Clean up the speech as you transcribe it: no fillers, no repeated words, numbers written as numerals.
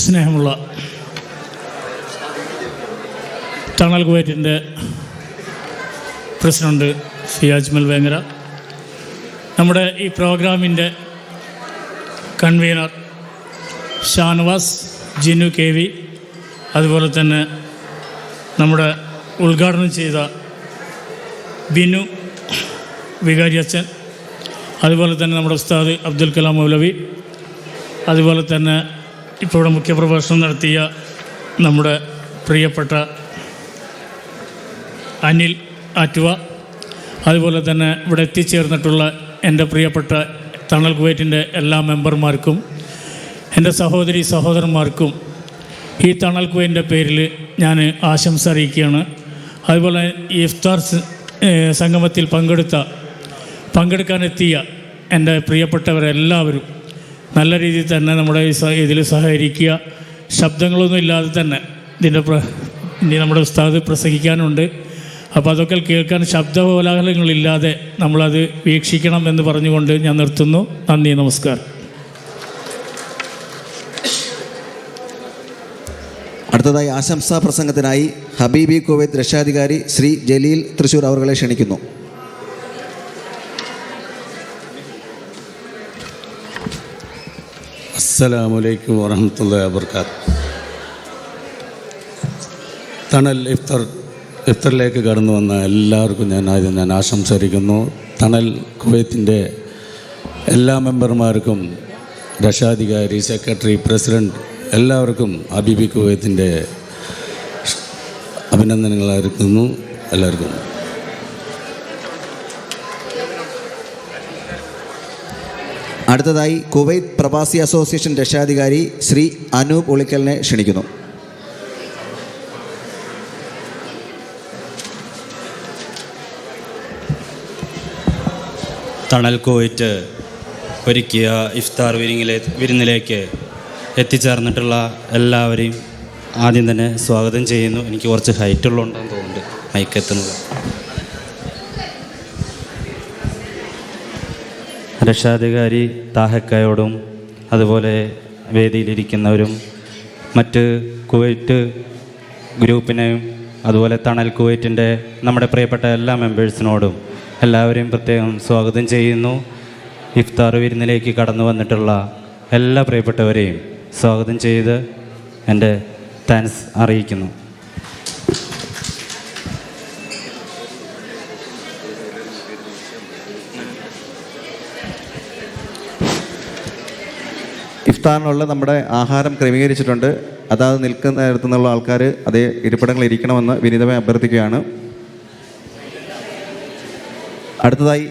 സ്നേഹമുള്ള തണൽ കുവൈറ്റിൻ്റെ പ്രസിഡന്റ് സി അജ്മൽ വേങ്ങര, നമ്മുടെ ഈ പ്രോഗ്രാമിൻ്റെ convener Shanavas, Jinu K V, അതുപോലെ തന്നെ നമ്മുടെ ഉദ്ഘാടനം ചെയ്ത ബിനു വികാരി അച്ഛൻ, അതുപോലെ തന്നെ നമ്മുടെ ഉസ്താദ് അബ്ദുൽ കലാം മൗലവി, അതുപോലെ തന്നെ ഇപ്പോൾ ഇവിടെ മുഖ്യപ്രഭാഷണം നടത്തിയ നമ്മുടെ പ്രിയപ്പെട്ട അനിൽ ആറ്റുവ, അതുപോലെ തന്നെ ഇവിടെ എത്തിച്ചേർന്നിട്ടുള്ള എൻ്റെ പ്രിയപ്പെട്ട തണൽ കുവൈറ്റിൻ്റെ എല്ലാ മെമ്പർമാർക്കും എൻ്റെ സഹോദരി സഹോദരന്മാർക്കും ഈ തണൽ കുവൈറ്റിൻ്റെ പേരിൽ ഞാൻ ആശംസ അറിയിക്കുകയാണ്. അതുപോലെ ഈ ഇഫ്താർ സംഗമത്തിൽ പങ്കെടുക്കാനെത്തിയ എൻ്റെ പ്രിയപ്പെട്ടവരെല്ലാവരും നല്ല രീതിയിൽ തന്നെ നമ്മുടെ ഇതിൽ സഹകരിക്കുക. ശബ്ദങ്ങളൊന്നും ഇല്ലാതെ തന്നെ ഇനി നമ്മുടെ ഉസ്താദ് പ്രസംഗിക്കാനുണ്ട്. അപ്പോൾ അതൊക്കെ കേൾക്കാൻ ശബ്ദകോലാഹലങ്ങളില്ലാതെ നമ്മളത് വീക്ഷിക്കണം എന്ന് പറഞ്ഞുകൊണ്ട് ഞാൻ നിർത്തുന്നു. നന്ദി, നമസ്കാരം. അടുത്തതായി ആശംസാ പ്രസംഗത്തിനായി ഹബീബി കുവൈത്ത് രക്ഷാധികാരി ശ്രീ ജലീൽ തൃശ്ശൂർ അവരെ ക്ഷണിക്കുന്നു. അസ്സലാമു അലൈക്കും വറഹ്മത്തുള്ളാഹി വബറകാതുഹു. തണൽ ഇഫ്തറിലേക്ക് കടന്നു വന്ന എല്ലാവർക്കും ഞാൻ ആശംസിക്കുന്നു. തണൽ കുവൈത്തിൻ്റെ എല്ലാ മെമ്പർമാർക്കും, രക്ഷാധികാരി, സെക്രട്ടറി, പ്രസിഡൻറ്റ് എല്ലാവർക്കും ഹബീബി കുവൈത്തിൻ്റെ അഭിനന്ദനങ്ങൾ അറിയിക്കുന്നു. എല്ലാവർക്കും അടുത്തതായി കുവൈത്ത് പ്രവാസി അസോസിയേഷൻ രക്ഷാധികാരി ശ്രീ അനൂപ് ഉളിക്കലിനെ ക്ഷണിക്കുന്നു. തണൽ കുവൈറ്റ് ഒരുക്കിയ ഇഫ്താർ വിരുന്നിലേക്ക് എത്തിച്ചേർന്നിട്ടുള്ള എല്ലാവരെയും ആദ്യം തന്നെ സ്വാഗതം ചെയ്യുന്നു. എനിക്ക് കുറച്ച് ഹൈറ്റുള്ളതുകൊണ്ടാണെന്ന് തോന്നുന്നുണ്ട് മൈക്കെത്തുന്നത്. രക്ഷാധികാരി താഹക്കയോടും അതുപോലെ വേദിയിലിരിക്കുന്നവരും മറ്റ് കുവൈറ്റ് ഗ്രൂപ്പിനെയും അതുപോലെ തണൽ കുവൈറ്റിൻ്റെ നമ്മുടെ പ്രിയപ്പെട്ട എല്ലാ മെമ്പേഴ്സിനോടും എല്ലാവരെയും പ്രത്യേകം സ്വാഗതം ചെയ്യുന്നു. ഇഫ്താർ വിരുന്നിലേക്ക് കടന്നു വന്നിട്ടുള്ള എല്ലാ പ്രിയപ്പെട്ടവരെയും സ്വാഗതം ചെയ്ത് എൻ്റെ താങ്ക്സ് അറിയിക്കുന്നു. ഇഫ്താറിനുള്ള നമ്മുടെ ആഹാരം ക്രമീകരിച്ചിട്ടുണ്ട്. അതാത് നിൽക്കുന്ന ഇടത്തു നിന്നുള്ള ആൾക്കാർ അതേ ഇരിപ്പിടങ്ങളിൽ ഇരിക്കണമെന്ന് വിനീതമായി അഭ്യർത്ഥിക്കുകയാണ്. അടുത്തതായി